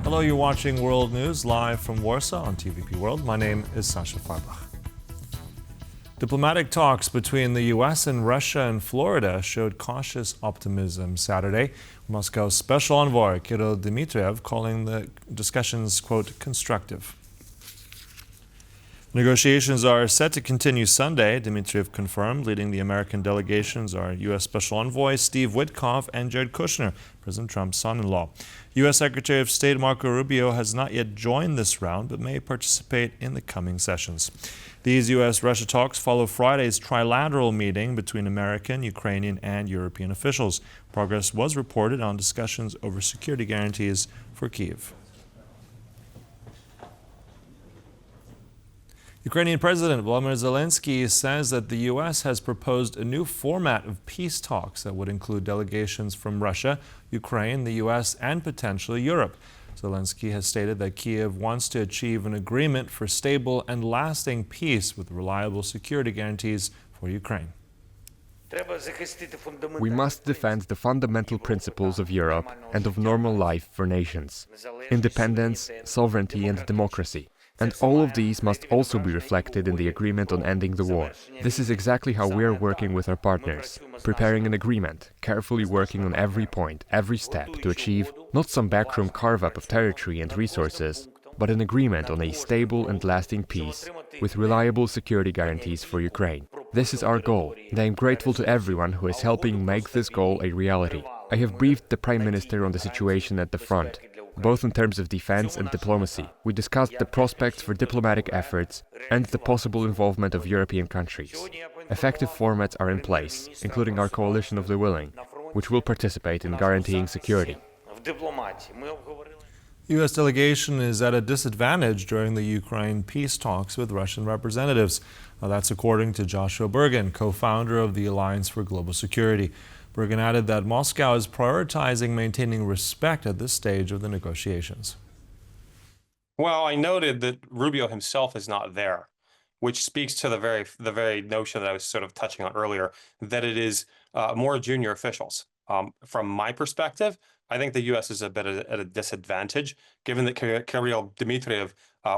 Hello, you're watching World News live from Warsaw on TVP World. My name is Sasha Farbach. Diplomatic talks between the U.S. and Russia and Florida showed cautious optimism Saturday. Moscow's special envoy, Kirill Dmitriev, calling the discussions, quote, constructive. Negotiations are set to continue Sunday, Dmitriev confirmed. Leading the American delegations are U.S. Special Envoy Steve Witkoff and Jared Kushner, President Trump's son-in-law. U.S. Secretary of State Marco Rubio has not yet joined this round, but may participate in the coming sessions. These U.S.-Russia talks follow Friday's trilateral meeting between American, Ukrainian, and European officials. Progress was reported on discussions over security guarantees for Kyiv. Ukrainian President Volodymyr Zelenskyy says that the U.S. has proposed a new format of peace talks that would include delegations from Russia, Ukraine, the U.S., and potentially Europe. Zelenskyy has stated that Kyiv wants to achieve an agreement for stable and lasting peace with reliable security guarantees for Ukraine. We must defend the fundamental principles of Europe and of normal life for nations: independence, sovereignty, and democracy. And all of these must also be reflected in the agreement on ending the war. This is exactly how we're working with our partners, preparing an agreement, carefully working on every point, every step to achieve not some backroom carve-up of territory and resources, but an agreement on a stable and lasting peace with reliable security guarantees for Ukraine. This is our goal, and I am grateful to everyone who is helping make this goal a reality. I have briefed the Prime Minister on the situation at the front, both in terms of defense and diplomacy. We discussed the prospects for diplomatic efforts and the possible involvement of European countries. Effective formats are in place, including our Coalition of the Willing, which will participate in guaranteeing security. U.S. delegation is at a disadvantage during the Ukraine peace talks with Russian representatives. Now, that's according to Joshua Bergen, co-founder of the Alliance for Global Security. Bergen added that Moscow is prioritizing maintaining respect at this stage of the negotiations. Well, I noted that Rubio himself is not there, which speaks to the very notion that I was sort of touching on earlier, that it is more junior officials. From my perspective, I think the U.S. is a bit at a disadvantage, given that Kirill Dmitriev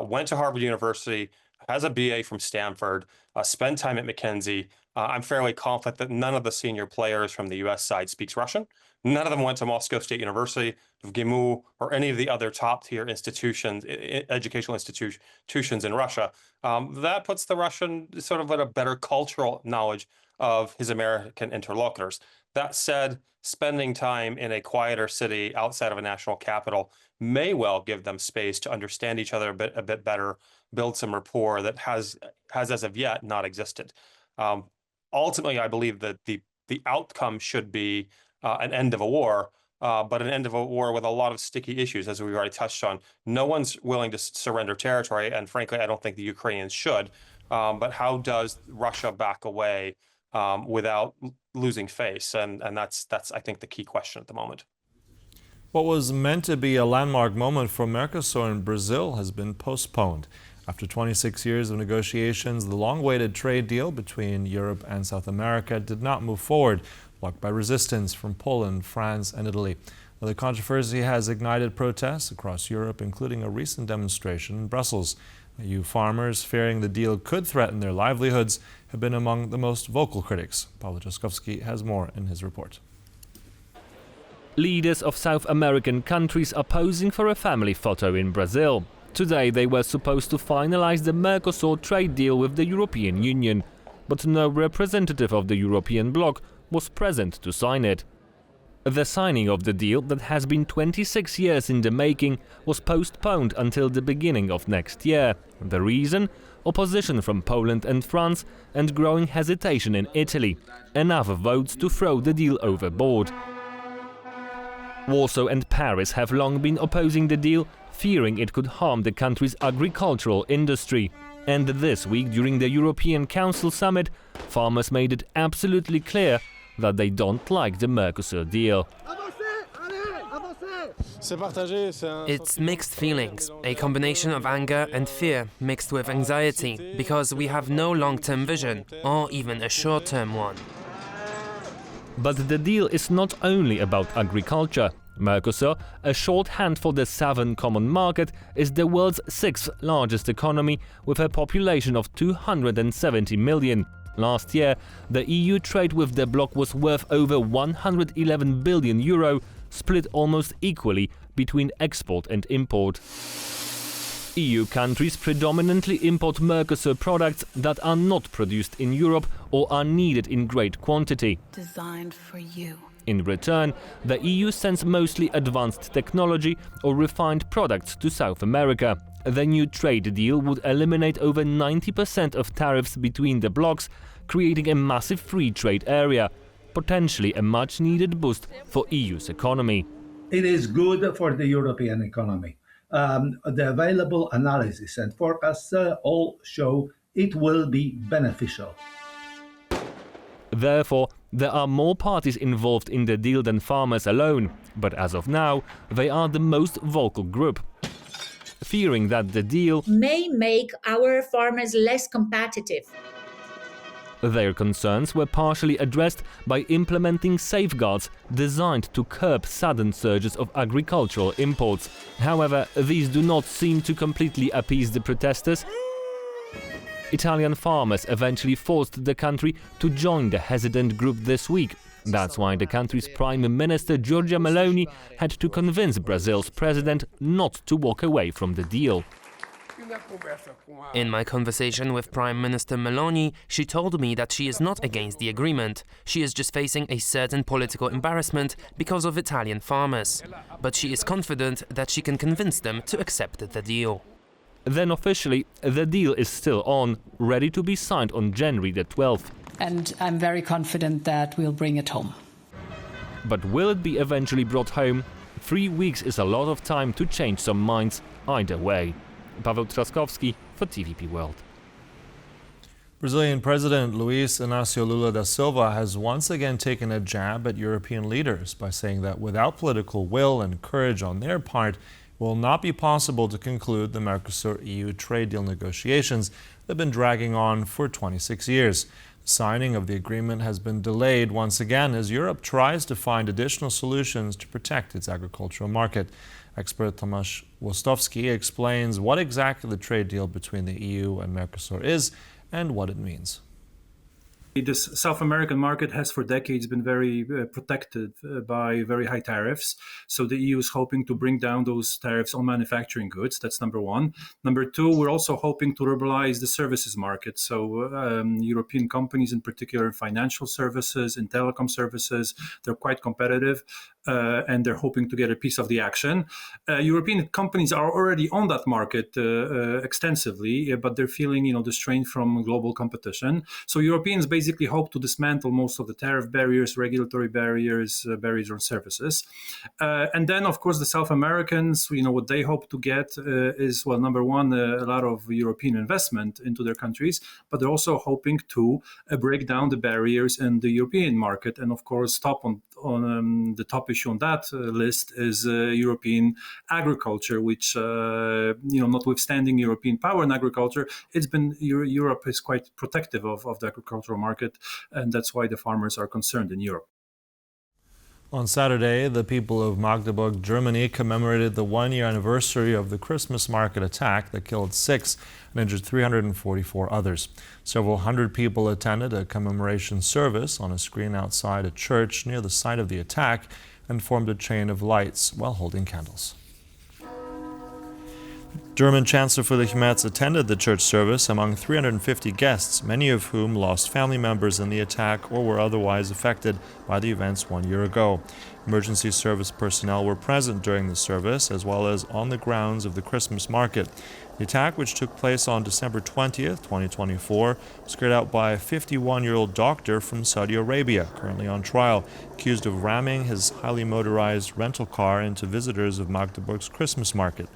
went to Harvard University, has a BA from Stanford, spent time at McKinsey. I'm fairly confident that none of the senior players from the U.S. side speaks Russian. None of them went to Moscow State University, GIMU, or any of the other top-tier institutions, educational institutions in Russia. That puts the Russian sort of at a better cultural knowledge of his American interlocutors. That said, spending time in a quieter city outside of a national capital may well give them space to understand each other a bit better, build some rapport that has as of yet not existed. Ultimately, I believe that the outcome should be an end of a war, but an end of a war with a lot of sticky issues, as we've already touched on. No one's willing to surrender territory, and frankly, I don't think the Ukrainians should. But how does Russia back away without losing face? And that's I think the key question at the moment. What was meant to be a landmark moment for Mercosur in Brazil has been postponed. After 26 years of negotiations, the long-awaited trade deal between Europe and South America did not move forward, blocked by resistance from Poland, France, and Italy. Now, the controversy has ignited protests across Europe, including a recent demonstration in Brussels. EU farmers, fearing the deal could threaten their livelihoods, have been among the most vocal critics. Paweł Jaskowski has more in his report. Leaders of South American countries are posing for a family photo in Brazil. Today they were supposed to finalize the Mercosur trade deal with the European Union, but no representative of the European bloc was present to sign it. The signing of the deal, that has been 26 years in the making, was postponed until the beginning of next year. The reason? Opposition from Poland and France and growing hesitation in Italy. Enough votes to throw the deal overboard. Warsaw and Paris have long been opposing the deal, fearing it could harm the country's agricultural industry. And this week, during the European Council summit, farmers made it absolutely clear that they don't like the Mercosur deal. It's mixed feelings, a combination of anger and fear mixed with anxiety, because we have no long-term vision, or even a short-term one. But the deal is not only about agriculture. Mercosur, a shorthand for the Southern Common Market, is the world's sixth largest economy with a population of 270 million. Last year, the EU trade with the bloc was worth over 111 billion euro, split almost equally between export and import. EU countries predominantly import Mercosur products that are not produced in Europe or are needed in great quantity. Designed for you. In return, the EU sends mostly advanced technology or refined products to South America. The new trade deal would eliminate over 90% of tariffs between the blocs, creating a massive free trade area, potentially a much-needed boost for EU's economy. It is good for the European economy. The available analysis and forecasts all show it will be beneficial. Therefore, there are more parties involved in the deal than farmers alone, but as of now, they are the most vocal group. Fearing that the deal may make our farmers less competitive. Their concerns were partially addressed by implementing safeguards designed to curb sudden surges of agricultural imports. However, these do not seem to completely appease the protesters. Italian farmers eventually forced the country to join the hesitant group this week. That's why the country's Prime Minister Giorgia Meloni had to convince Brazil's president not to walk away from the deal. In my conversation with Prime Minister Meloni, she told me that she is not against the agreement. She is just facing a certain political embarrassment because of Italian farmers. But she is confident that she can convince them to accept the deal. Then officially, the deal is still on, ready to be signed on January the 12th. And I'm very confident that we'll bring it home. But will it be eventually brought home? 3 weeks is a lot of time to change some minds either way. Paweł Trzaskowski for TVP World. Brazilian President Luiz Inácio Lula da Silva has once again taken a jab at European leaders by saying that without political will and courage on their part, it will not be possible to conclude the Mercosur-EU trade deal negotiations that have been dragging on for 26 years. The signing of the agreement has been delayed once again as Europe tries to find additional solutions to protect its agricultural market. Expert Tomasz Wostowski explains what exactly the trade deal between the EU and Mercosur is and what it means. This South American market has for decades been very protected by very high tariffs. So the EU is hoping to bring down those tariffs on manufacturing goods. That's number one. Number two, we're also hoping to liberalize the services market. So European companies, in particular in financial services, in telecom services, they're quite competitive. And they're hoping to get a piece of the action. European companies are already on that market extensively, but they're feeling, the strain from global competition. So Europeans basically hope to dismantle most of the tariff barriers, regulatory barriers, barriers on services. And then, of course, the South Americans, what they hope to get is, well, number one, a lot of European investment into their countries, but they're also hoping to break down the barriers in the European market. And of course, on the top issue on that list is European agriculture, which, notwithstanding European power in agriculture, Europe is quite protective of the agricultural market, and that's why the farmers are concerned in Europe. On Saturday, the people of Magdeburg, Germany, commemorated the one-year anniversary of the Christmas market attack that killed 6 and injured 344 others. Several hundred people attended a commemoration service on a screen outside a church near the site of the attack and formed a chain of lights while holding candles. German Chancellor Friedrich Merz attended the church service among 350 guests, many of whom lost family members in the attack or were otherwise affected by the events 1 year ago. Emergency service personnel were present during the service, as well as on the grounds of the Christmas market. The attack, which took place on December 20th, 2024, was carried out by a 51-year-old doctor from Saudi Arabia, currently on trial, accused of ramming his highly motorized rental car into visitors of Magdeburg's Christmas market.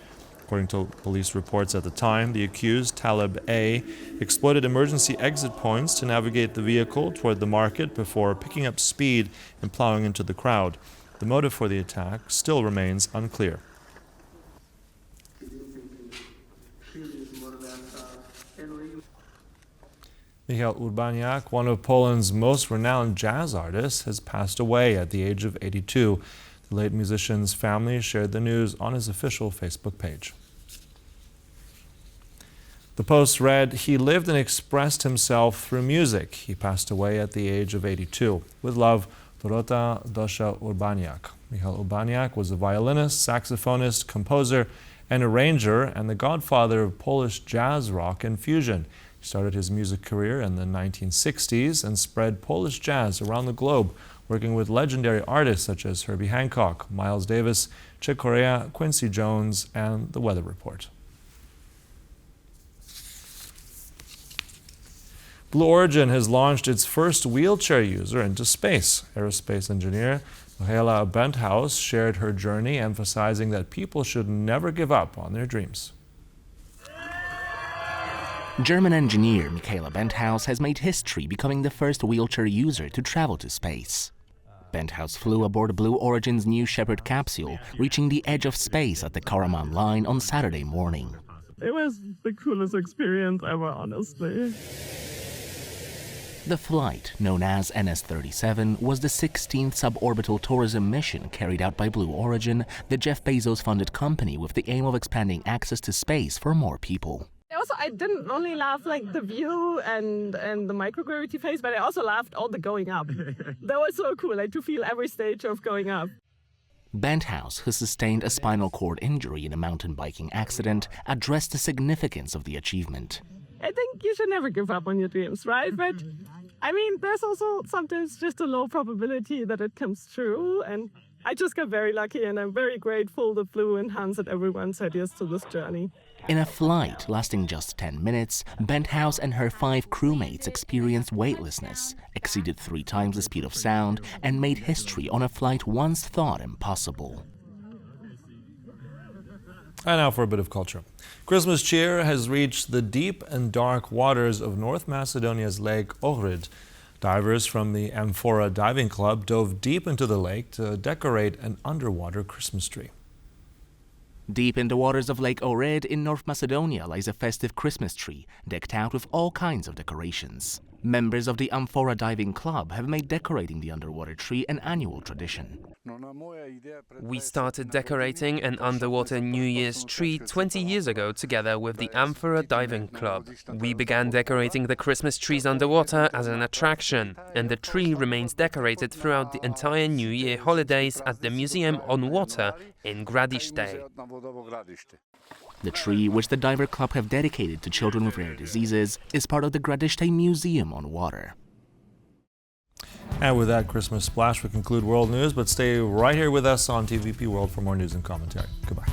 According to police reports at the time, the accused, Taleb A., exploited emergency exit points to navigate the vehicle toward the market before picking up speed and plowing into the crowd. The motive for the attack still remains unclear. Michał Urbaniak, one of Poland's most renowned jazz artists, has passed away at the age of 82. The late musician's family shared the news on his official Facebook page. The Post read, "He lived and expressed himself through music. He passed away at the age of 82. With love, Dorota Dosha Urbaniak." Michal Urbaniak was a violinist, saxophonist, composer, and arranger, and the godfather of Polish jazz, rock, and fusion. He started his music career in the 1960s and spread Polish jazz around the globe, working with legendary artists such as Herbie Hancock, Miles Davis, Chick Corea, Quincy Jones, and The Weather Report. Blue Origin has launched its first wheelchair user into space. Aerospace engineer Michaela Benthaus shared her journey, emphasizing that people should never give up on their dreams. German engineer Michaela Benthaus has made history, becoming the first wheelchair user to travel to space. Benthaus flew aboard Blue Origin's New Shepard capsule, reaching the edge of space at the Karaman line on Saturday morning. It was the coolest experience ever, honestly. The flight, known as NS-37, was the 16th suborbital tourism mission carried out by Blue Origin, the Jeff Bezos-funded company with the aim of expanding access to space for more people. Also, I didn't only love the view and the microgravity phase, but I also loved all the going up. That was so cool, to feel every stage of going up. Benthaus, who sustained a spinal cord injury in a mountain biking accident, addressed the significance of the achievement. I think you should never give up on your dreams, right? But there's also sometimes just a low probability that it comes true. And I just got very lucky, and I'm very grateful that Blue and Hans and everyone said yes to this journey. In a flight lasting just 10 minutes, Benthaus and her 5 crewmates experienced weightlessness, exceeded 3 times the speed of sound, and made history on a flight once thought impossible. And now for a bit of culture. Christmas cheer has reached the deep and dark waters of North Macedonia's Lake Ohrid. Divers from the Amphora Diving Club dove deep into the lake to decorate an underwater Christmas tree. Deep in the waters of Lake Ohrid in North Macedonia lies a festive Christmas tree, decked out with all kinds of decorations. Members of the Amphora Diving Club have made decorating the underwater tree an annual tradition. We started decorating an underwater New Year's tree 20 years ago together with the Amphora Diving Club. We began decorating the Christmas trees underwater as an attraction, and the tree remains decorated throughout the entire New Year holidays at the Museum on Water in Gradište. The tree, which the Diver Club have dedicated to children with rare diseases, is part of the Gradište Museum on Water. And with that Christmas splash, we conclude World News, but stay right here with us on TVP World for more news and commentary. Goodbye.